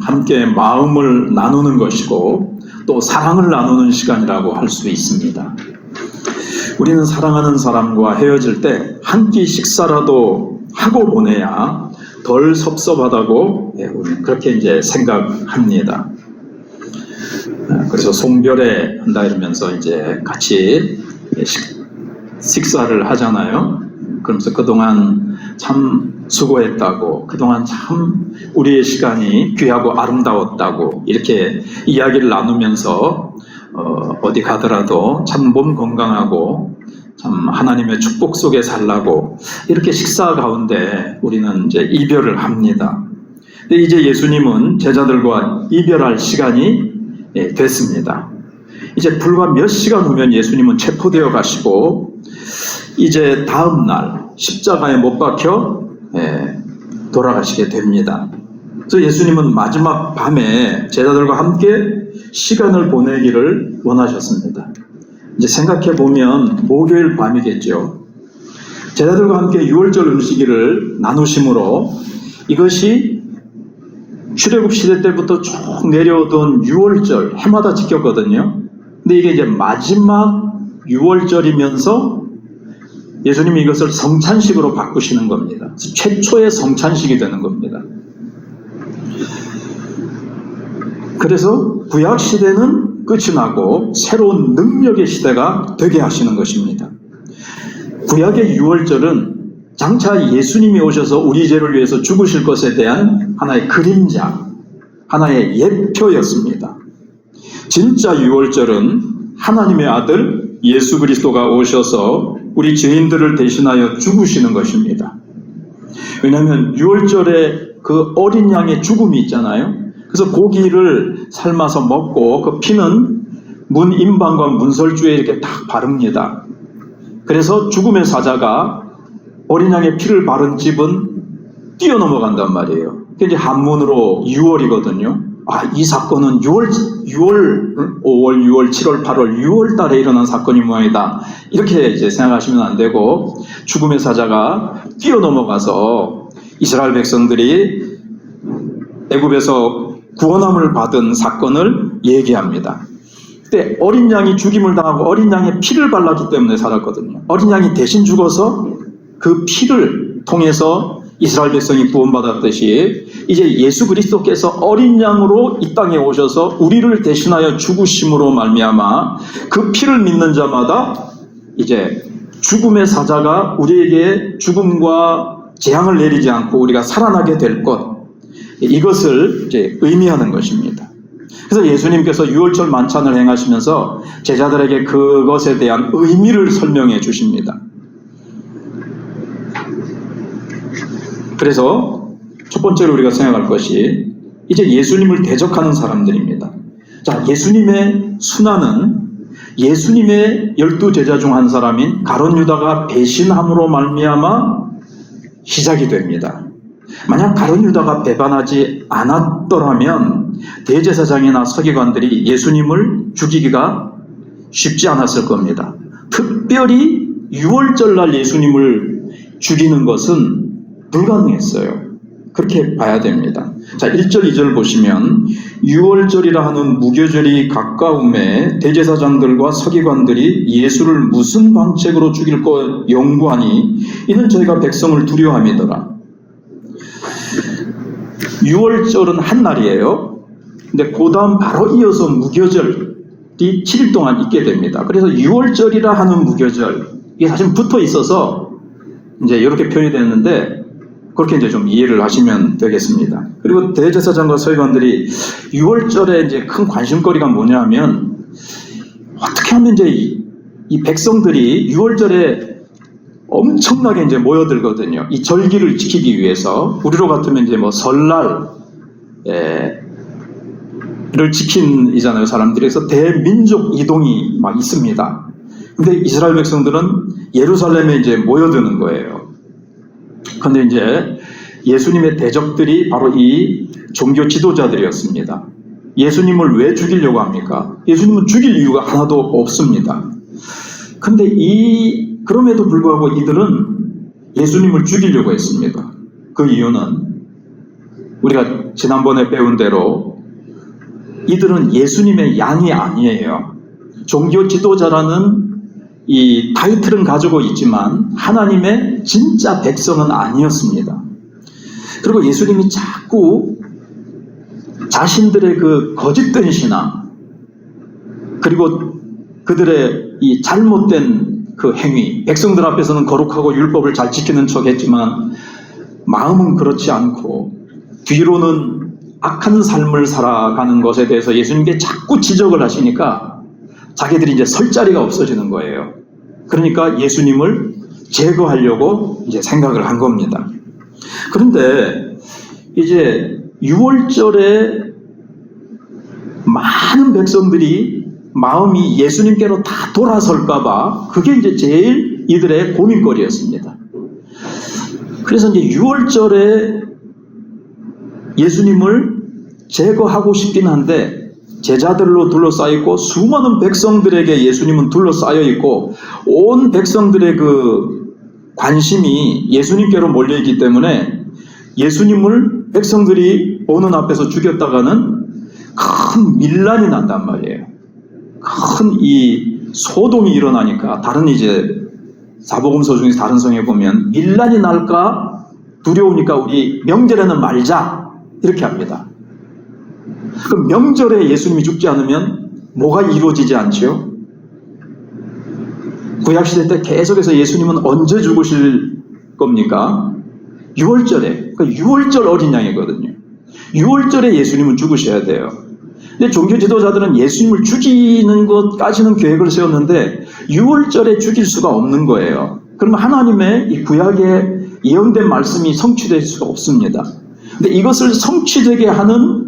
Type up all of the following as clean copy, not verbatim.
함께 마음을 나누는 것이고 또 사랑을 나누는 시간이라고 할 수 있습니다. 우리는 사랑하는 사람과 헤어질 때 한 끼 식사라도 하고 보내야 덜 섭섭하다고 우리는 그렇게 이제 생각합니다. 그래서 송별회 한다 이러면서 이제 같이 식사를 하잖아요. 그러면서 그동안 참 수고했다고, 그동안 참 우리의 시간이 귀하고 아름다웠다고 이렇게 이야기를 나누면서 어디 가더라도 참 몸 건강하고 참 하나님의 축복 속에 살라고 이렇게 식사 가운데 우리는 이제 이별을 합니다. 근데 이제 예수님은 제자들과 이별할 시간이 됐습니다. 이제 불과 몇 시간 후면 예수님은 체포되어 가시고 이제 다음 날 십자가에 못 박혀 돌아가시게 됩니다. 그래서 예수님은 마지막 밤에 제자들과 함께 시간을 보내기를 원하셨습니다. 이제 생각해 보면 목요일 밤이겠죠. 제자들과 함께 유월절 음식을 나누심으로 이것이 출애굽 시대 때부터 쭉 내려오던 유월절 해마다 지켰거든요. 근데 이게 이제 마지막 유월절이면서 예수님이 이것을 성찬식으로 바꾸시는 겁니다. 최초의 성찬식이 되는 겁니다. 그래서 구약 시대는 끝이 나고 새로운 능력의 시대가 되게 하시는 것입니다. 구약의 유월절은 장차 예수님이 오셔서 우리 죄를 위해서 죽으실 것에 대한 하나의 그림자, 하나의 예표였습니다. 진짜 유월절은 하나님의 아들 예수 그리스도가 오셔서 우리 죄인들을 대신하여 죽으시는 것입니다. 왜냐하면 유월절에 그 어린 양의 죽음이 있잖아요. 그래서 고기를 삶아서 먹고 그 피는 문 임방과 문설주에 이렇게 딱 바릅니다. 그래서 죽음의 사자가 어린 양의 피를 바른 집은 뛰어넘어간단 말이에요. 그게 이제 한문으로 6월이거든요. 이 사건은 5월, 6월, 7월, 8월, 6월 달에 일어난 사건이 모양이다. 이렇게 이제 생각하시면 안 되고, 죽음의 사자가 뛰어넘어가서 이스라엘 백성들이 애굽에서 구원함을 받은 사건을 얘기합니다. 그때 어린 양이 죽임을 당하고 어린 양의 피를 발랐기 때문에 살았거든요. 어린 양이 대신 죽어서 그 피를 통해서 이스라엘 백성이 구원받았듯이 이제 예수 그리스도께서 어린 양으로 이 땅에 오셔서 우리를 대신하여 죽으심으로 말미암아 그 피를 믿는 자마다 이제 죽음의 사자가 우리에게 죽음과 재앙을 내리지 않고 우리가 살아나게 될 것, 이것을 이제 의미하는 것입니다. 그래서 예수님께서 유월절 만찬을 행하시면서 제자들에게 그것에 대한 의미를 설명해 주십니다. 그래서 첫 번째로 우리가 생각할 것이 이제 예수님을 대적하는 사람들입니다. 자, 예수님의 순환은 예수님의 12제자 중 한 사람인 가룟 유다가 배신함으로 말미암아 시작이 됩니다. 만약 가룟 유다가 배반하지 않았더라면 대제사장이나 서기관들이 예수님을 죽이기가 쉽지 않았을 겁니다. 특별히 유월절날 예수님을 죽이는 것은 불가능했어요. 그렇게 봐야 됩니다. 자, 1절, 2절 보시면 유월절이라 하는 무교절이 가까움에 대제사장들과 서기관들이 예수를 무슨 방책으로 죽일 것 연구하니 이는 저희가 백성을 두려워함이더라. 유월절은 한 날이에요. 근데 그 다음 바로 이어서 무교절이 7일 동안 있게 됩니다. 그래서 유월절이라 하는 무교절, 이게 사실 붙어 있어서 이제 이렇게 표현이 됐는데 그렇게 이제 좀 이해를 하시면 되겠습니다. 그리고 대제사장과 서기관들이 유월절에 이제 큰 관심거리가 뭐냐면 어떻게 하면 이제 이 백성들이 유월절에 엄청나게 이제 모여들거든요. 이 절기를 지키기 위해서. 우리로 같으면 이제 뭐 설날을 지킨이잖아요, 사람들이. 그래서 대민족 이동이 막 있습니다. 근데 이스라엘 백성들은 예루살렘에 이제 모여드는 거예요. 근데 이제 예수님의 대적들이 바로 이 종교 지도자들이었습니다. 예수님을 왜 죽이려고 합니까? 예수님은 죽일 이유가 하나도 없습니다. 근데 그럼에도 불구하고 이들은 예수님을 죽이려고 했습니다. 그 이유는 우리가 지난번에 배운 대로 이들은 예수님의 양이 아니에요. 종교 지도자라는 이 타이틀은 가지고 있지만 하나님의 진짜 백성은 아니었습니다. 그리고 예수님이 자꾸 자신들의 그 거짓된 신앙, 그리고 그들의 이 잘못된 그 행위, 백성들 앞에서는 거룩하고 율법을 잘 지키는 척 했지만 마음은 그렇지 않고 뒤로는 악한 삶을 살아가는 것에 대해서 예수님께 자꾸 지적을 하시니까 자기들이 이제 설 자리가 없어지는 거예요. 그러니까 예수님을 제거하려고 이제 생각을 한 겁니다. 그런데 이제 6월절에 많은 백성들이 마음이 예수님께로 다 돌아설까봐 그게 이제 제일 이들의 고민거리였습니다. 그래서 이제 6월절에 예수님을 제거하고 싶긴 한데 제자들로 둘러싸이고 수많은 백성들에게 예수님은 둘러싸여 있고 온 백성들의 그 관심이 예수님께로 몰려있기 때문에 예수님을 백성들이 보는 앞에서 죽였다가는 큰 밀란이 난단 말이에요. 큰 이 소동이 일어나니까 다른 이제 사복음서 중에서 다른 성에 보면 밀란이 날까 두려우니까 우리 명절에는 말자 이렇게 합니다. 그럼 명절에 예수님이 죽지 않으면 뭐가 이루어지지 않지요? 구약시대 때 계속해서 예수님은 언제 죽으실 겁니까? 6월절에. 그러니까 6월절 어린 양이거든요. 6월절에 예수님은 죽으셔야 돼요. 근데 종교 지도자들은 예수님을 죽이는 것까지는 계획을 세웠는데 6월절에 죽일 수가 없는 거예요. 그러면 하나님의 이 구약에 예언된 말씀이 성취될 수가 없습니다. 근데 이것을 성취되게 하는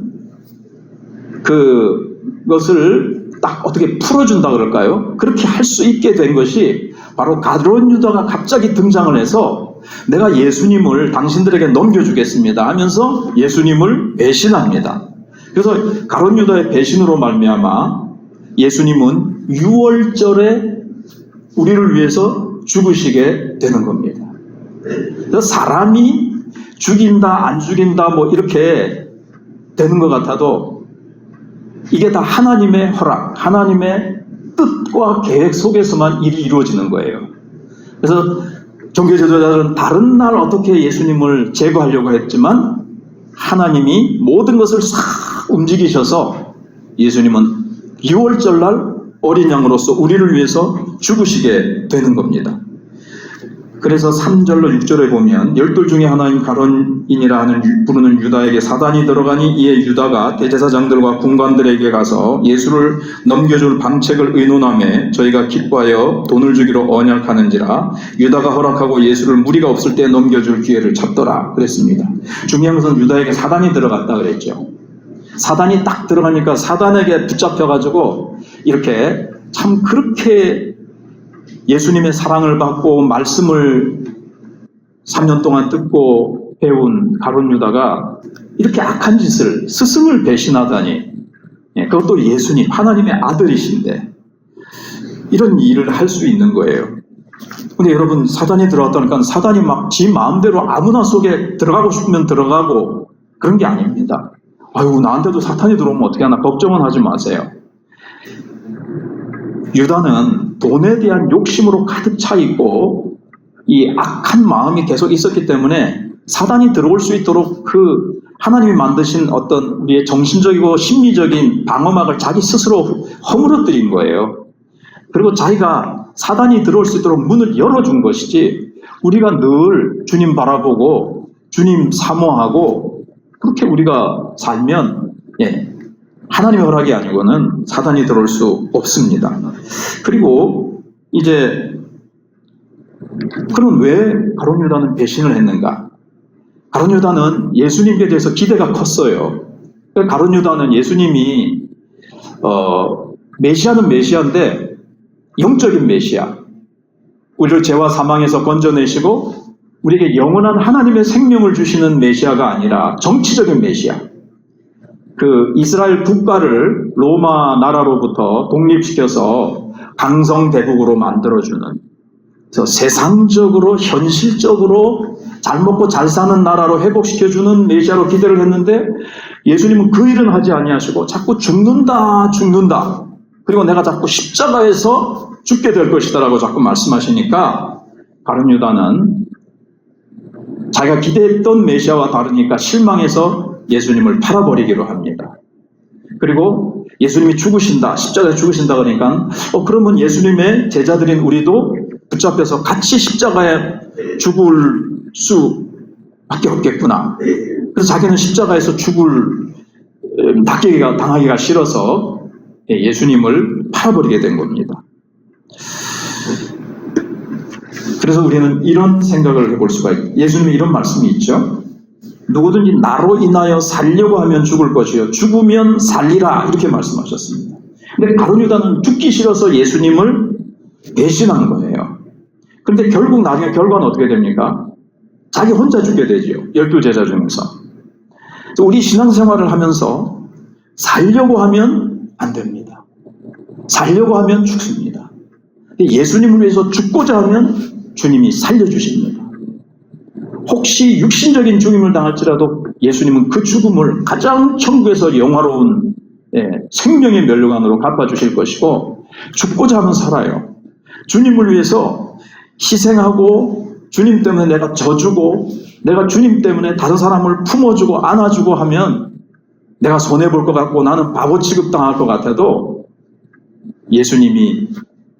그것을 딱 어떻게 풀어준다 그럴까요? 그렇게 할 수 있게 된 것이 바로 가룟 유다가 갑자기 등장을 해서 내가 예수님을 당신들에게 넘겨주겠습니다 하면서 예수님을 배신합니다. 그래서 가룟 유다의 배신으로 말미암아 예수님은 6월절에 우리를 위해서 죽으시게 되는 겁니다. 그래서 사람이 죽인다 안 죽인다 뭐 이렇게 되는 것 같아도 이게 다 하나님의 허락, 하나님의 뜻과 계획 속에서만 일이 이루어지는 거예요. 그래서 종교 지도자들은 다른 날 어떻게 예수님을 제거하려고 했지만 하나님이 모든 것을 싹 움직이셔서 예수님은 6월절 날 어린 양으로서 우리를 위해서 죽으시게 되는 겁니다. 그래서 3절로 6절에 보면 열둘 중에 하나인 가룟인이라 하는 부르는 유다에게 사단이 들어가니 이에 유다가 대제사장들과 군관들에게 가서 예수를 넘겨줄 방책을 의논하며 저희가 기뻐하여 돈을 주기로 언약하는지라 유다가 허락하고 예수를 무리가 없을 때 넘겨줄 기회를 찾더라 그랬습니다. 중요한 것은 유다에게 사단이 들어갔다 그랬죠. 사단이 딱 들어가니까 사단에게 붙잡혀가지고 이렇게 참 그렇게 예수님의 사랑을 받고 말씀을 3년 동안 듣고 배운 가룟 유다가 이렇게 악한 짓을 스승을 배신하다니, 그것도 예수님 하나님의 아들이신데 이런 일을 할 수 있는 거예요. 근데 여러분 사단이 들어왔다니까 사단이 막 지 마음대로 아무나 속에 들어가고 싶으면 들어가고 그런 게 아닙니다. 아유 나한테도 사탄이 들어오면 어떻게 하나 걱정은 하지 마세요. 유다는 돈에 대한 욕심으로 가득 차 있고 이 악한 마음이 계속 있었기 때문에 사단이 들어올 수 있도록 그 하나님이 만드신 어떤 우리의 정신적이고 심리적인 방어막을 자기 스스로 허물어뜨린 거예요. 그리고 자기가 사단이 들어올 수 있도록 문을 열어준 것이지 우리가 늘 주님 바라보고 주님 사모하고 그렇게 우리가 살면 하나님의 허락이 아니고는 사단이 들어올 수 없습니다. 그리고 이제 그럼 왜 가룟 유다는 배신을 했는가? 가룟 유다는 예수님께 대해서 기대가 컸어요. 가룟 유다는 예수님이 메시아는 메시아인데 영적인 메시아, 우리를 죄와 사망에서 건져내시고 우리에게 영원한 하나님의 생명을 주시는 메시아가 아니라 정치적인 메시아, 그 이스라엘 국가를 로마 나라로부터 독립시켜서 강성대국으로 만들어주는, 그래서 세상적으로 현실적으로 잘 먹고 잘 사는 나라로 회복시켜주는 메시아로 기대를 했는데 예수님은 그 일은 하지 아니하시고 자꾸 죽는다. 그리고 내가 자꾸 십자가에서 죽게 될 것이다 라고 자꾸 말씀하시니까 가룟 유다는 자기가 기대했던 메시아와 다르니까 실망해서 예수님을 팔아버리기로 합니다. 그리고 예수님이 죽으신다, 십자가에 죽으신다 그러니까 그러면 예수님의 제자들인 우리도 붙잡혀서 같이 십자가에 죽을 수밖에 없겠구나. 그래서 자기는 십자가에서 당하기가 싫어서 예수님을 팔아버리게 된 겁니다. 그래서 우리는 이런 생각을 해볼 수가 있고, 예수님이 이런 말씀이 있죠. 누구든지 나로 인하여 살려고 하면 죽을 것이요 죽으면 살리라, 이렇게 말씀하셨습니다. 근데 가룟 유다는 죽기 싫어서 예수님을 배신한 거예요. 그런데 결국 나중에 결과는 어떻게 됩니까? 자기 혼자 죽게 되지요. 12제자 중에서. 우리 신앙생활을 하면서 살려고 하면 안 됩니다. 살려고 하면 죽습니다. 예수님을 위해서 죽고자 하면 주님이 살려주십니다. 혹시 육신적인 죽임을 당할지라도 예수님은 그 죽음을 가장 천국에서 영화로운 생명의 면류관으로 갚아주실 것이고, 죽고자 하면 살아요. 주님을 위해서 희생하고 주님 때문에 내가 져주고 내가 주님 때문에 다른 사람을 품어주고 안아주고 하면 내가 손해볼 것 같고 나는 바보 취급당할 것 같아도 예수님이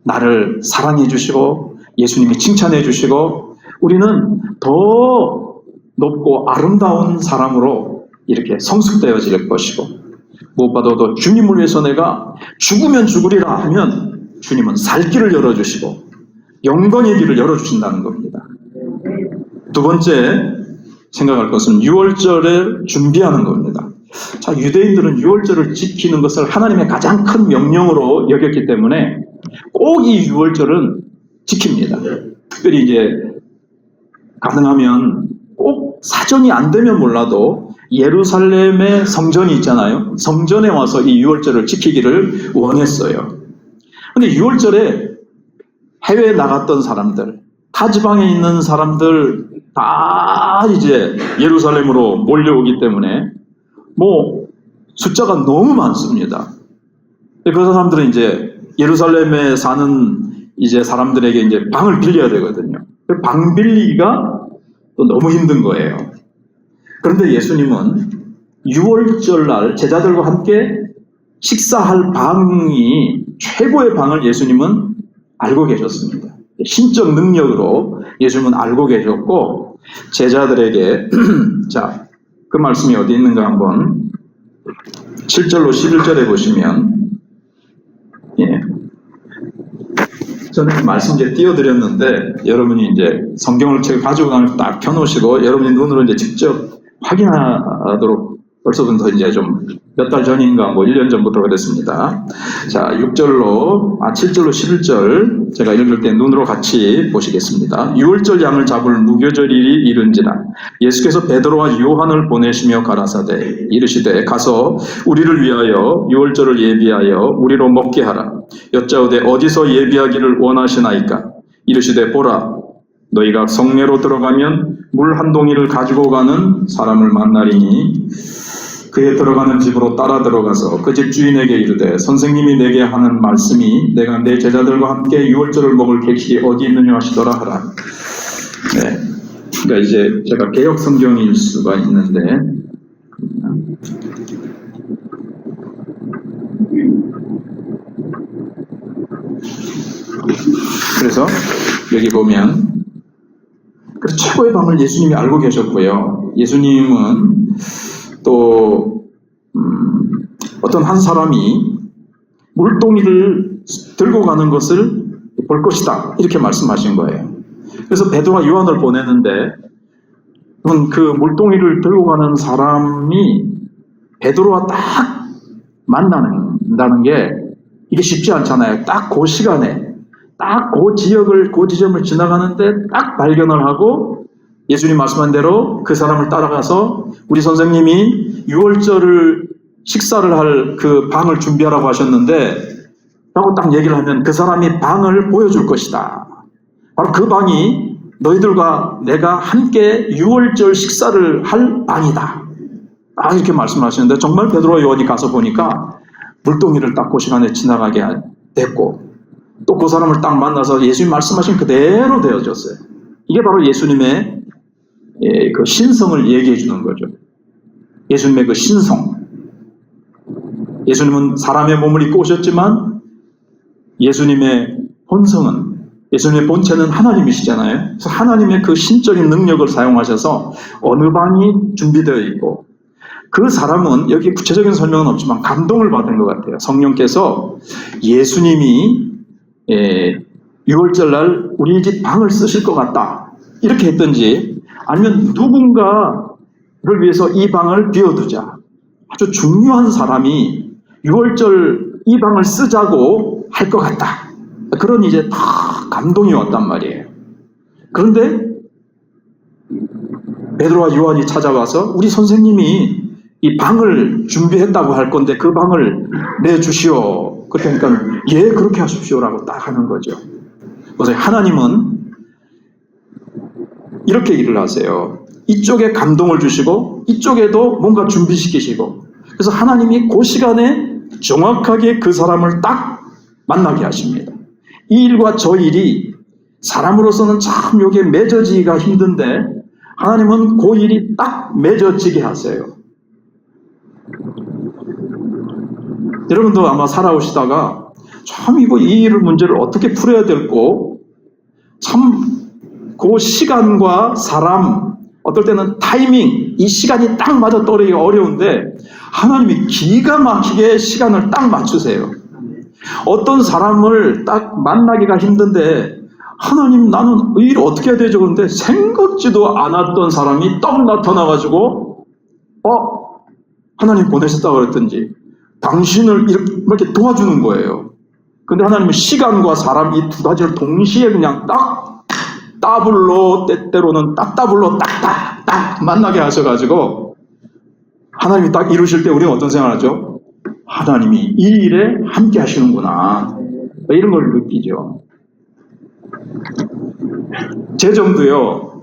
나를 사랑해 주시고 예수님이 칭찬해 주시고 우리는 더 높고 아름다운 사람으로 이렇게 성숙되어질 것이고, 무엇보다도 주님을 위해서 내가 죽으면 죽으리라 하면 주님은 살 길을 열어주시고 영광의 길을 열어주신다는 겁니다. 두 번째 생각할 것은 유월절을 준비하는 겁니다. 자, 유대인들은 유월절을 지키는 것을 하나님의 가장 큰 명령으로 여겼기 때문에 꼭 이 유월절은 지킵니다. 특별히 이제 가능하면 꼭 사정이 안 되면 몰라도 예루살렘의 성전이 있잖아요. 성전에 와서 이 유월절을 지키기를 원했어요. 근데 유월절에 해외에 나갔던 사람들, 타 지방에 있는 사람들 다 이제 예루살렘으로 몰려오기 때문에 숫자가 너무 많습니다. 그 사람들은 이제 예루살렘에 사는 이제 사람들에게 이제 방을 빌려야 되거든요. 방 빌리기가 또 너무 힘든 거예요. 그런데 예수님은 유월절날 제자들과 함께 식사할 방이 최고의 방을 예수님은 알고 계셨습니다. 신적 능력으로 예수님은 알고 계셨고 제자들에게 자, 그 말씀이 어디 있는가 한번 7절로 11절에 보시면 저는 말씀 이제 띄워드렸는데 여러분이 이제 성경을 가지고 가면 딱 펴놓으시고 여러분이 눈으로 이제 직접 확인하도록 벌써부터 이제 좀 몇 달 전인가 1년 전부터 그랬습니다. 자, 7절로 11절 제가 읽을 때 눈으로 같이 보시겠습니다. 유월절 양을 잡을 무교절일이 이른지라 예수께서 베드로와 요한을 보내시며 가라사대 이르시되 가서 우리를 위하여 유월절을 예비하여 우리로 먹게 하라. 여짜오되 어디서 예비하기를 원하시나이까? 이르시되 보라 너희가 성내로 들어가면 물 한 동이를 가지고 가는 사람을 만나리니 그에 들어가는 집으로 따라 들어가서 그 집 주인에게 이르되 선생님이 내게 하는 말씀이 내가 내 제자들과 함께 유월절을 먹을 객실이 어디 있느냐 하시더라 하라. 네. 그러니까 이제 제가 개역 성경일 수가 있는데 그래서 여기 보면 최고의 방을 예수님이 알고 계셨고요. 예수님은 또 어떤 한 사람이 물동이를 들고 가는 것을 볼 것이다 이렇게 말씀하신 거예요. 그래서 베드로와 요한을 보내는데 그 물동이를 들고 가는 사람이 베드로와 딱 만난다는 게 이게 쉽지 않잖아요. 딱 그 시간에 딱 그 지역을 그 지점을 지나가는데 딱 발견을 하고 예수님 말씀한 대로 그 사람을 따라가서 우리 선생님이 유월절을 식사를 할 그 방을 준비하라고 하셨는데 라고 딱 얘기를 하면 그 사람이 방을 보여줄 것이다. 바로 그 방이 너희들과 내가 함께 유월절 식사를 할 방이다. 딱 이렇게 말씀하시는데 정말 베드로와 요한이 가서 보니까 물동이를 딱 그 시간에 지나가게 됐고 또 그 사람을 딱 만나서 예수님 말씀하신 그대로 되어졌어요. 이게 바로 예수님의 그 신성을 얘기해 주는 거죠. 예수님의 그 신성. 예수님은 사람의 몸을 입고 오셨지만 예수님의 본성은, 예수님의 본체는 하나님이시잖아요. 그래서 하나님의 그 신적인 능력을 사용하셔서 어느 방이 준비되어 있고 그 사람은 여기 구체적인 설명은 없지만 감동을 받은 것 같아요. 성령께서 예수님이 6월절 날 우리 집 방을 쓰실 것 같다 이렇게 했든지 아니면 누군가를 위해서 이 방을 비워두자. 아주 중요한 사람이 6월절 이 방을 쓰자고 할 것 같다. 그런 이제 다 감동이 왔단 말이에요. 그런데 베드로와 요한이 찾아와서 우리 선생님이 이 방을 준비했다고 할 건데 그 방을 내주시오. 그러니까 예 그렇게 하십시오라고 딱 하는 거죠. 그래서 하나님은 이렇게 일을 하세요. 이쪽에 감동을 주시고 이쪽에도 뭔가 준비시키시고 그래서 하나님이 그 시간에 정확하게 그 사람을 딱 만나게 하십니다. 이 일과 저 일이 사람으로서는 참 여기에 맺어지기가 힘든데 하나님은 그 일이 딱 맺어지게 하세요. 여러분도 아마 살아오시다가 참 이 일을 문제를 어떻게 풀어야 될고 참 그 시간과 사람 어떨 때는 타이밍 이 시간이 딱 맞아 떨어지기 어려운데 하나님이 기가 막히게 시간을 딱 맞추세요. 어떤 사람을 딱 만나기가 힘든데 하나님 나는 이 일을 어떻게 해야 되죠? 그런데 생각지도 않았던 사람이 떡 나타나가지고 하나님 보내셨다고 그랬든지 당신을 이렇게 도와주는 거예요. 근데 하나님은 시간과 사람 이 두 가지를 동시에 그냥 딱 따블로 때때로는 딱따블로 딱딱 만나게 하셔가지고 하나님이 딱 이루실 때 우리는 어떤 생각을 하죠? 하나님이 이 일에 함께 하시는구나 이런 걸 느끼죠. 재정도요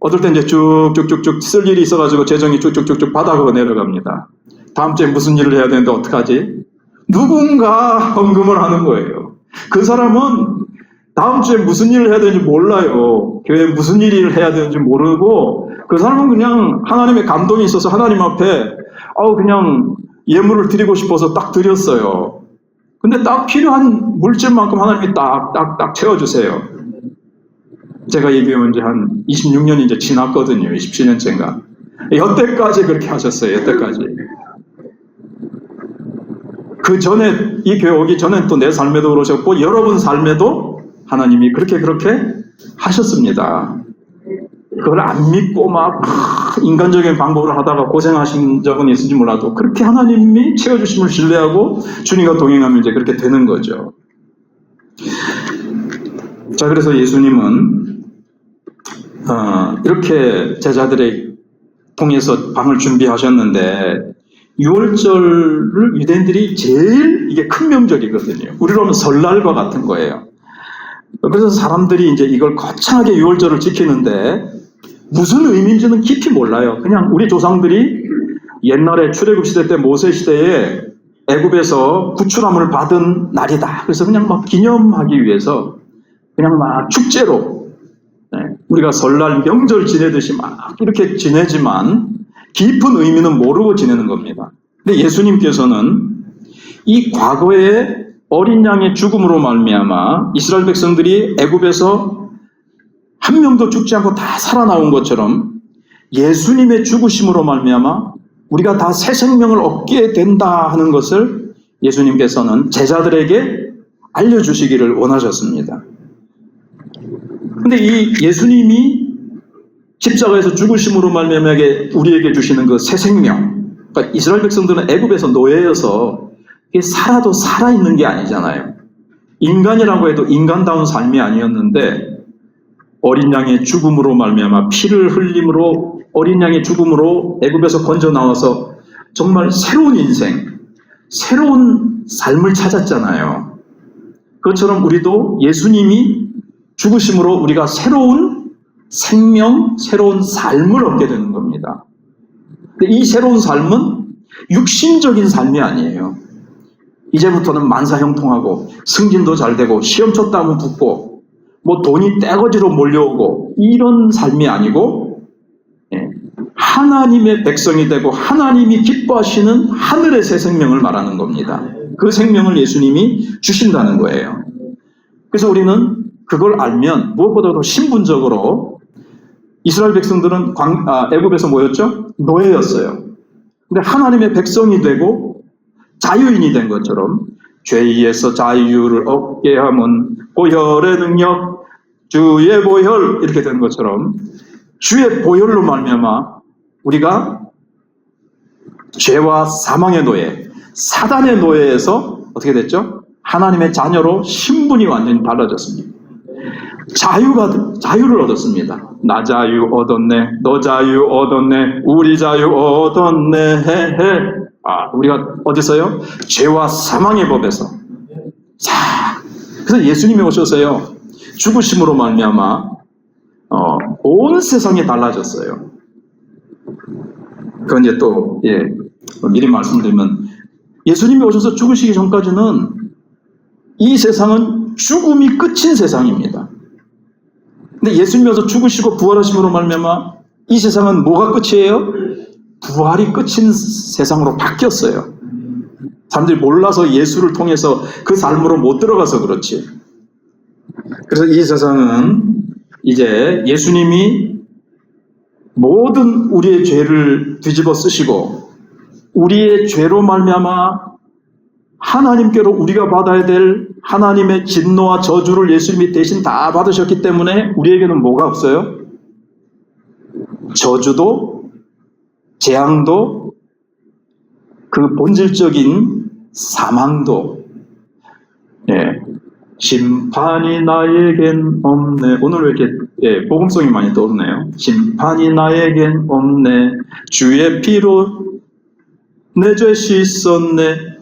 어떨 때 이제 쭉쭉쭉쭉 쓸 일이 있어가지고 재정이 쭉쭉쭉쭉 바닥으로 내려갑니다. 다음 주에 무슨 일을 해야 되는데 어떡하지? 누군가 헌금을 하는 거예요. 그 사람은 다음 주에 무슨 일을 해야 되는지 몰라요. 교회에 무슨 일을 해야 되는지 모르고 그 사람은 그냥 하나님의 감동이 있어서 하나님 앞에 그냥 예물을 드리고 싶어서 딱 드렸어요. 근데 딱 필요한 물질만큼 하나님이 딱 채워주세요. 제가 얘기한 지 한 26년이 이제 지났거든요. 27년째인가. 여태까지 그렇게 하셨어요. 여태까지. 그 전에 이 교회 오기 전에 또 내 삶에도 그러셨고 여러분 삶에도 하나님이 그렇게 하셨습니다. 그걸 안 믿고 막 인간적인 방법을 하다가 고생하신 적은 있을지 몰라도 그렇게 하나님이 채워주심을 신뢰하고 주님과 동행하면 이제 그렇게 되는 거죠. 자, 그래서 예수님은 이렇게 제자들의 통해서 방을 준비하셨는데 6월절을 유대인들이 제일 이게 큰 명절이거든요. 우리로 하면 설날과 같은 거예요. 그래서 사람들이 이제 이걸 거창하게 6월절을 지키는데 무슨 의미인지는 깊이 몰라요. 그냥 우리 조상들이 옛날에 출애굽 시대 때 모세 시대에 애굽에서 구출함을 받은 날이다. 그래서 그냥 막 기념하기 위해서 그냥 막 축제로 우리가 설날 명절 지내듯이 막 이렇게 지내지만 깊은 의미는 모르고 지내는 겁니다. 근데 예수님께서는 이 과거의 어린 양의 죽음으로 말미암아 이스라엘 백성들이 애굽에서 한 명도 죽지 않고 다 살아나온 것처럼 예수님의 죽으심으로 말미암아 우리가 다 새 생명을 얻게 된다 하는 것을 예수님께서는 제자들에게 알려주시기를 원하셨습니다. 근데 이 예수님이 십자가에서 죽으심으로 말미암아 우리에게 주시는 그 새 생명, 그러니까 이스라엘 백성들은 애굽에서 노예여서 살아도 살아있는 게 아니잖아요. 인간이라고 해도 인간다운 삶이 아니었는데 어린 양의 죽음으로 말미암아 피를 흘림으로 어린 양의 죽음으로 애굽에서 건져 나와서 정말 새로운 인생, 새로운 삶을 찾았잖아요. 그것처럼 우리도 예수님이 죽으심으로 우리가 새로운 생명, 새로운 삶을 얻게 되는 겁니다. 근데 이 새로운 삶은 육신적인 삶이 아니에요. 이제부터는 만사형통하고 승진도 잘 되고 시험 쳤다 하면 붙고 뭐 돈이 떼거지로 몰려오고 이런 삶이 아니고 하나님의 백성이 되고 하나님이 기뻐하시는 하늘의 새 생명을 말하는 겁니다. 그 생명을 예수님이 주신다는 거예요. 그래서 우리는 그걸 알면 무엇보다도 신분적으로 이스라엘 백성들은 애굽에서 뭐였죠? 노예였어요. 근데 하나님의 백성이 되고 자유인이 된 것처럼 죄에서 자유를 얻게 함은 보혈의 능력, 주의 보혈 이렇게 된 것처럼 주의 보혈로 말미암아 우리가 죄와 사망의 노예, 사단의 노예에서 어떻게 됐죠? 하나님의 자녀로 신분이 완전히 달라졌습니다. 자유를 얻었습니다. 나 자유 얻었네, 너 자유 얻었네, 우리 자유 얻었네, 우리가 어디서요? 죄와 사망의 법에서. 자, 그래서 예수님이 오셔서요, 죽으심으로 말미암아 온 세상이 달라졌어요. 그건 이제 또 미리 말씀드리면 예수님이 오셔서 죽으시기 전까지는 이 세상은 죽음이 끝인 세상입니다. 근데 예수님이 와서 죽으시고 부활하심으로 말미암아 이 세상은 뭐가 끝이에요? 부활이 끝인 세상으로 바뀌었어요. 사람들이 몰라서 예수를 통해서 그 삶으로 못 들어가서 그렇지. 그래서 이 세상은 이제 예수님이 모든 우리의 죄를 뒤집어 쓰시고 우리의 죄로 말미암아 하나님께로 우리가 받아야 될 하나님의 진노와 저주를 예수님이 대신 다 받으셨기 때문에 우리에게는 뭐가 없어요? 저주도 재앙도 그 본질적인 사망도 심판이 나에겐 없네. 오늘 왜 이렇게 복음송이 많이 떠오르네요. 심판이 나에겐 없네. 주의 피로 내 죄 씻었네.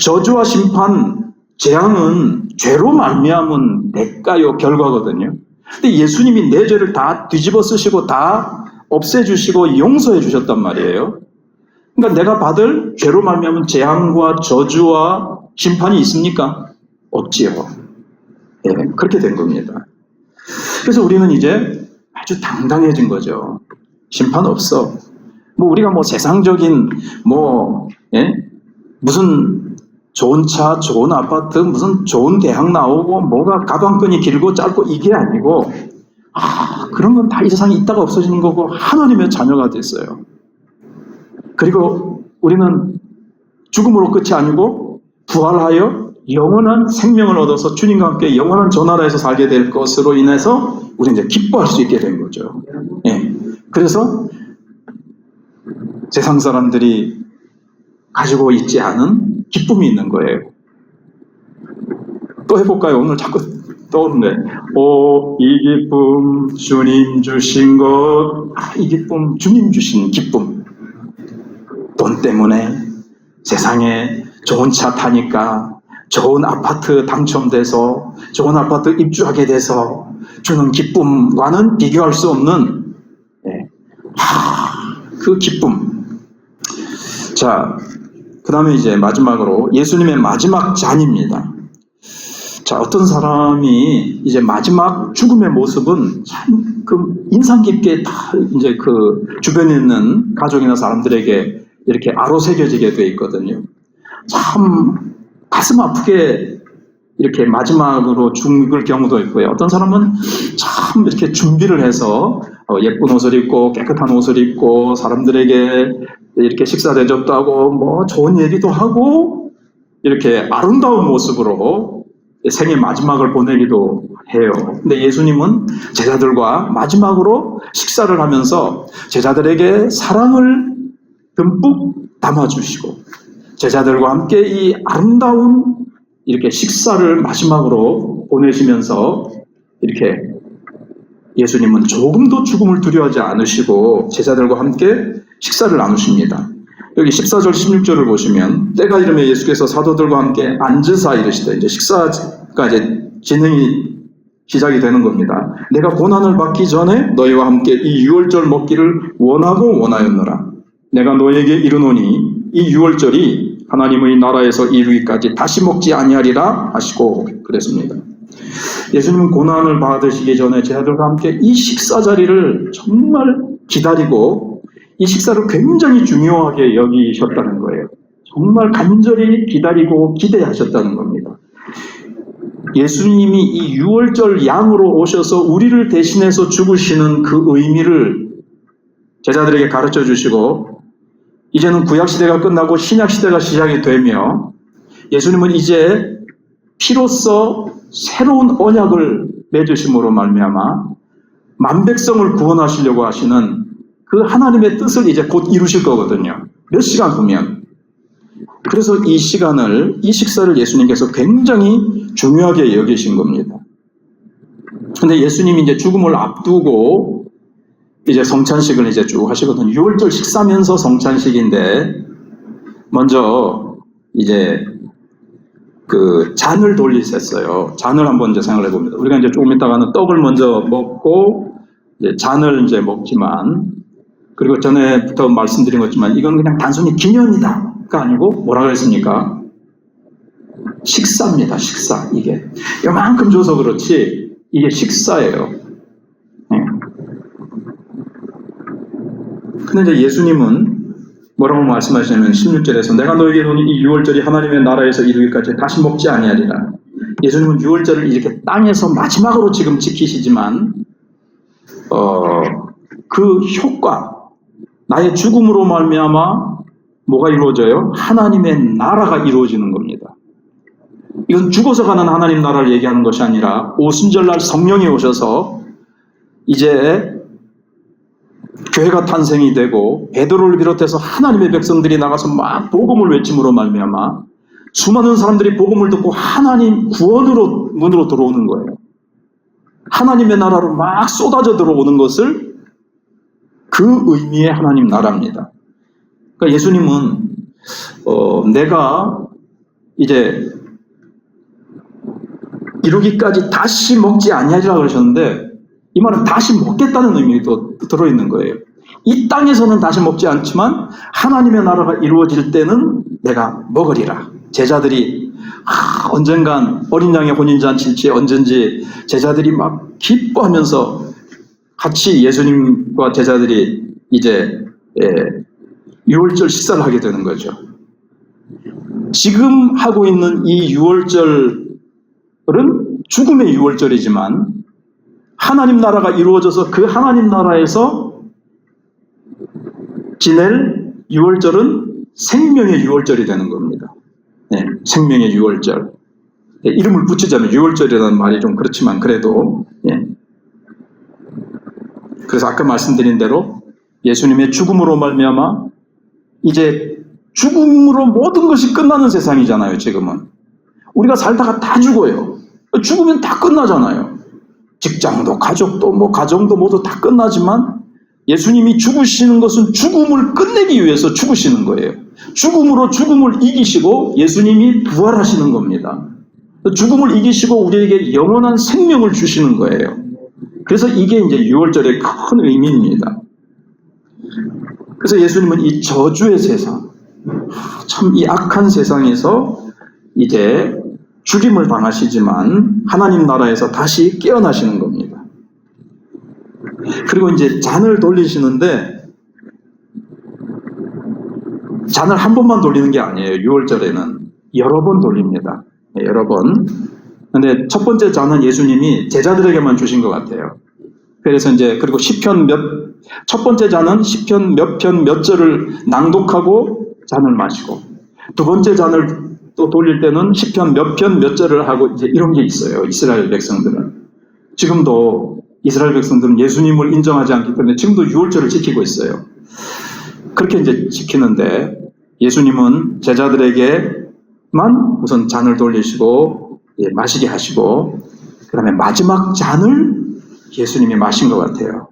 저주와 심판, 재앙은 죄로 말미암은 대가요, 결과거든요. 근데 예수님이 내 죄를 다 뒤집어 쓰시고 다 없애주시고 용서해 주셨단 말이에요. 그러니까 내가 받을 죄로 말미암은 재앙과 저주와 심판이 있습니까? 없지요. 그렇게 된 겁니다. 그래서 우리는 이제 아주 당당해진 거죠. 심판 없어. 우리가 세상적인 무슨 좋은 차, 좋은 아파트, 무슨 좋은 대학 나오고 뭐가 가방끈이 길고 짧고 이게 아니고 그런 건 다 이 세상에 있다가 없어지는 거고 하나님의 자녀가 됐어요. 그리고 우리는 죽음으로 끝이 아니고 부활하여 영원한 생명을 얻어서 주님과 함께 영원한 저 나라에서 살게 될 것으로 인해서 우리는 이제 기뻐할 수 있게 된 거죠. 그래서 세상 사람들이 가지고 있지 않은 기쁨이 있는 거예요. 또 해볼까요? 오늘 자꾸 떠오르네. 이 기쁨 주님 주신 것. 이 기쁨 주님 주신 기쁨. 돈 때문에 세상에 좋은 차 타니까 좋은 아파트 당첨돼서 좋은 아파트 입주하게 돼서 주는 기쁨과는 비교할 수 없는 그 기쁨. 자, 그 다음에 이제 마지막으로 예수님의 마지막 잔입니다. 자, 어떤 사람이 이제 마지막 죽음의 모습은 참 인상 깊게 다 이제 그 주변에 있는 가족이나 사람들에게 이렇게 아로새겨지게 돼 있거든요. 참 가슴 아프게 이렇게 마지막으로 죽을 경우도 있고요. 어떤 사람은 참 이렇게 준비를 해서 예쁜 옷을 입고 깨끗한 옷을 입고 사람들에게 이렇게 식사 대접도 하고 좋은 얘기도 하고 이렇게 아름다운 모습으로 생의 마지막을 보내기도 해요. 근데 예수님은 제자들과 마지막으로 식사를 하면서 제자들에게 사랑을 듬뿍 담아주시고 제자들과 함께 이 아름다운 이렇게 식사를 마지막으로 보내시면서 이렇게 예수님은 조금도 죽음을 두려워하지 않으시고 제자들과 함께 식사를 나누십니다. 여기 14절 16절을 보시면 때가 이르매 예수께서 사도들과 함께 앉으사 이르시되 이제 식사가 이제 진행이 시작이 되는 겁니다. 내가 고난을 받기 전에 너희와 함께 이 유월절 먹기를 원하고 원하였노라. 내가 너에게 이르노니 이 유월절이 하나님의 나라에서 이루기까지 다시 먹지 아니하리라 하시고 그랬습니다. 예수님은 고난을 받으시기 전에 제자들과 함께 이 식사 자리를 정말 기다리고 이 식사를 굉장히 중요하게 여기셨다는 거예요. 정말 간절히 기다리고 기대하셨다는 겁니다. 예수님이 이 유월절 양으로 오셔서 우리를 대신해서 죽으시는 그 의미를 제자들에게 가르쳐 주시고 이제는 구약시대가 끝나고 신약시대가 시작이 되며 예수님은 이제 피로써 새로운 언약을 맺으심으로 말미암아 만백성을 구원하시려고 하시는 그 하나님의 뜻을 이제 곧 이루실 거거든요. 몇 시간 후면. 그래서 이 식사를 예수님께서 굉장히 중요하게 여기신 겁니다. 근데 예수님이 이제 죽음을 앞두고 이제 성찬식을 이제 쭉 하시거든요. 유월절 식사면서 성찬식인데 먼저 이제 그 잔을 돌리셨어요. 잔을 한번 이제 생각을 해봅니다. 우리가 이제 조금 있다가는 떡을 먼저 먹고 이제 잔을 이제 먹지만 그리고 전에부터 말씀드린 것지만 이건 그냥 단순히 기념이다. 가 아니고 뭐라고 했습니까? 식사입니다. 식사. 이게 요만큼 줘서 그렇지 이게 식사예요. 근데 이제 예수님은 뭐라고 말씀하시냐면 16절에서 내가 너에게 이르노니 이 유월절이 하나님의 나라에서 이루기까지 다시 먹지 아니하리라. 예수님은 유월절을 이렇게 땅에서 마지막으로 지금 지키시지만 그 효과 나의 죽음으로 말미암아 뭐가 이루어져요? 하나님의 나라가 이루어지는 겁니다. 이건 죽어서 가는 하나님 나라를 얘기하는 것이 아니라 오순절날 성령이 오셔서 이제 교회가 탄생이 되고 베드로를 비롯해서 하나님의 백성들이 나가서 막 복음을 외침으로 말미암아 수많은 사람들이 복음을 듣고 하나님 구원으로 문으로 들어오는 거예요. 하나님의 나라로 막 쏟아져 들어오는 것을 그 의미의 하나님 나라입니다. 그러니까 예수님은 내가 이제 이루기까지 다시 먹지 아니하리라 그러셨는데 이 말은 다시 먹겠다는 의미도 들어있는 거예요. 이 땅에서는 다시 먹지 않지만 하나님의 나라가 이루어질 때는 내가 먹으리라. 제자들이 언젠간 어린 양의 혼인잔치일지 언젠지 제자들이 막 기뻐하면서 같이 예수님과 제자들이 이제 유월절 식사를 하게 되는 거죠. 지금 하고 있는 이 유월절은 죽음의 유월절이지만 하나님 나라가 이루어져서 그 하나님 나라에서 지낼 유월절은 생명의 유월절이 되는 겁니다. 네, 생명의 유월절. 네, 이름을 붙이자면 유월절이라는 말이 좀 그렇지만 그래도 네. 그래서 아까 말씀드린 대로 예수님의 죽음으로 말미암아 이제 죽음으로 모든 것이 끝나는 세상이잖아요. 지금은 우리가 살다가 다 죽어요. 죽으면 다 끝나잖아요. 직장도 가족도 가정도 모두 다 끝나지만 예수님이 죽으시는 것은 죽음을 끝내기 위해서 죽으시는 거예요. 죽음으로 죽음을 이기시고 예수님이 부활하시는 겁니다. 죽음을 이기시고 우리에게 영원한 생명을 주시는 거예요. 그래서 이게 이제 유월절의 큰 의미입니다. 그래서 예수님은 이 저주의 세상, 참 이 악한 세상에서 이제 죽임을 당하시지만 하나님 나라에서 다시 깨어나시는 겁니다. 그리고 이제 잔을 돌리시는데 잔을 한 번만 돌리는 게 아니에요. 6월절에는 여러 번 돌립니다. 네, 여러 번. 근데 첫 번째 잔은 예수님이 제자들에게만 주신 것 같아요. 그래서 이제 그리고 첫 번째 잔은 시편 몇 편 몇 절을 낭독하고 잔을 마시고 두 번째 잔을 또 돌릴 때는 시편 몇 편 몇 절을 하고 이제 이런 게 있어요. 이스라엘 백성들은. 지금도 이스라엘 백성들은 예수님을 인정하지 않기 때문에 지금도 유월절을 지키고 있어요. 그렇게 이제 지키는데 예수님은 제자들에게만 우선 잔을 돌리시고 마시게 하시고 그 다음에 마지막 잔을 예수님이 마신 것 같아요.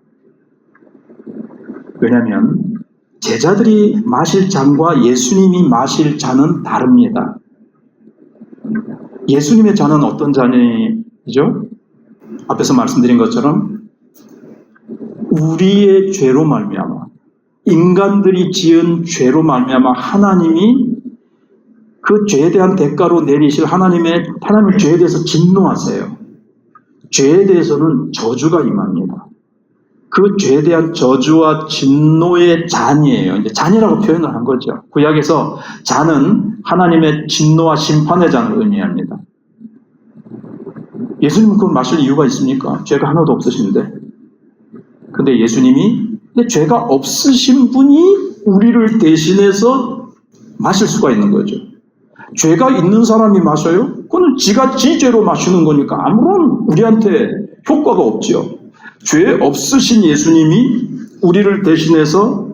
왜냐하면 제자들이 마실 잔과 예수님이 마실 잔은 다릅니다. 예수님의 잔은 어떤 잔이죠? 앞에서 말씀드린 것처럼 우리의 죄로 말미암아, 인간들이 지은 죄로 말미암아 하나님이 그 죄에 대한 대가로 내리실 하나님의 죄에 대해서 진노하세요. 죄에 대해서는 저주가 임합니다. 그 죄에 대한 저주와 진노의 잔이에요. 이제 잔이라고 표현을 한 거죠. 구약에서 잔은 하나님의 진노와 심판의 잔을 의미합니다. 예수님은 그걸 마실 이유가 있습니까? 죄가 하나도 없으신데. 근데 예수님이 죄가 없으신 분이 우리를 대신해서 마실 수가 있는 거죠. 죄가 있는 사람이 마셔요? 그건 지가 지 죄로 마시는 거니까 아무런 우리한테 효과가 없지요. 죄 없으신 예수님이 우리를 대신해서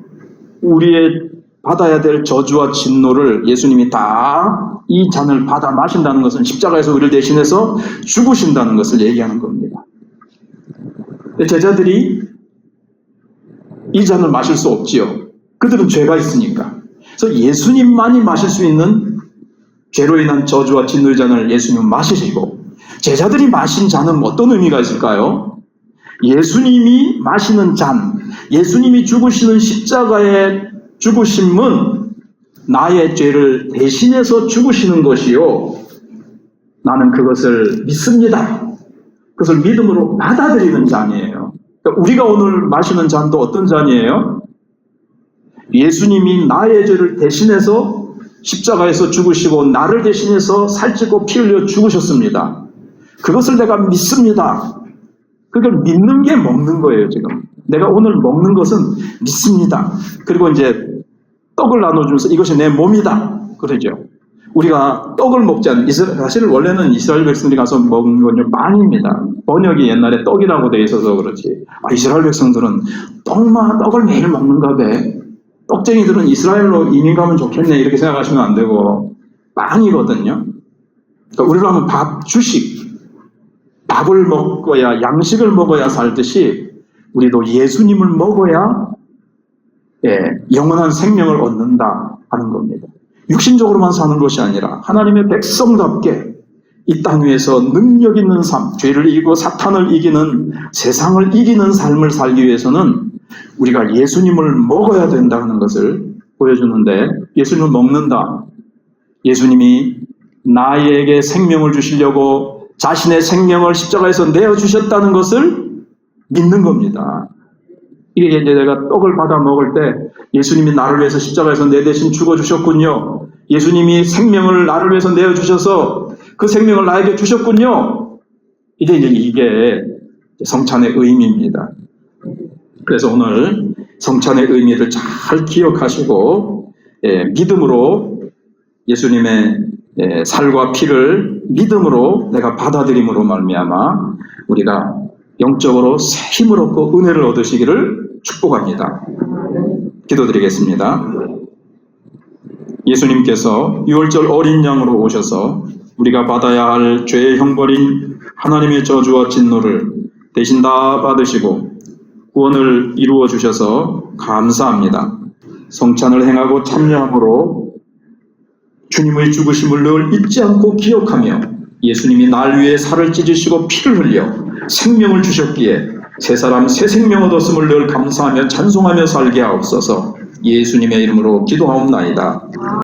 우리의 받아야 될 저주와 진노를 예수님이 다 이 잔을 받아 마신다는 것은 십자가에서 우리를 대신해서 죽으신다는 것을 얘기하는 겁니다. 제자들이 이 잔을 마실 수 없지요. 그들은 죄가 있으니까. 그래서 예수님만이 마실 수 있는 죄로 인한 저주와 진노의 잔을 예수님은 마시시고, 제자들이 마신 잔은 어떤 의미가 있을까요? 예수님이 마시는 잔, 예수님이 죽으시는 십자가의 죽으심은 나의 죄를 대신해서 죽으시는 것이요, 나는 그것을 믿습니다. 그것을 믿음으로 받아들이는 잔이에요. 그러니까 우리가 오늘 마시는 잔도 어떤 잔이에요? 예수님이 나의 죄를 대신해서 십자가에서 죽으시고 나를 대신해서 살찌고 피 흘려 죽으셨습니다. 그것을 내가 믿습니다. 그걸 믿는 게 먹는 거예요, 지금. 내가 오늘 먹는 것은 믿습니다. 그리고 이제 떡을 나눠주면서 이것이 내 몸이다. 그러죠. 우리가 떡을 먹지 않는, 사실 원래는 이스라엘 백성들이 가서 먹는 건 빵입니다. 번역이 옛날에 떡이라고 돼 있어서 그렇지. 이스라엘 백성들은 떡을 매일 먹는가 봐. 떡쟁이들은 이스라엘로 이민 가면 좋겠네. 이렇게 생각하시면 안 되고, 빵이거든요. 그러니까 우리로 하면 주식. 밥을 먹어야, 양식을 먹어야 살듯이 우리도 예수님을 먹어야 영원한 생명을 얻는다 하는 겁니다. 육신적으로만 사는 것이 아니라 하나님의 백성답게 이 땅 위에서 능력 있는 삶, 죄를 이기고 사탄을 이기는, 세상을 이기는 삶을 살기 위해서는 우리가 예수님을 먹어야 된다는 것을 보여주는데, 예수님을 먹는다. 예수님이 나에게 생명을 주시려고 자신의 생명을 십자가에서 내어주셨다는 것을 믿는 겁니다. 이게 이제 내가 떡을 받아 먹을 때 예수님이 나를 위해서 십자가에서 내 대신 죽어주셨군요. 예수님이 생명을 나를 위해서 내어주셔서 그 생명을 나에게 주셨군요. 이게 성찬의 의미입니다. 그래서 오늘 성찬의 의미를 잘 기억하시고 믿음으로 예수님의 살과 피를 믿음으로 내가 받아들임으로 말미암아 우리가 영적으로 새 힘을 얻고 은혜를 얻으시기를 축복합니다. 기도드리겠습니다. 예수님께서 유월절 어린 양으로 오셔서 우리가 받아야 할 죄의 형벌인 하나님의 저주와 진노를 대신 다 받으시고 구원을 이루어 주셔서 감사합니다. 성찬을 행하고 참여함으로 주님의 죽으심을 늘 잊지 않고 기억하며 예수님이 날 위해 살을 찢으시고 피를 흘려 생명을 주셨기에 새 사람 새 생명 얻었음을 늘 감사하며 찬송하며 살게 하옵소서. 예수님의 이름으로 기도하옵나이다.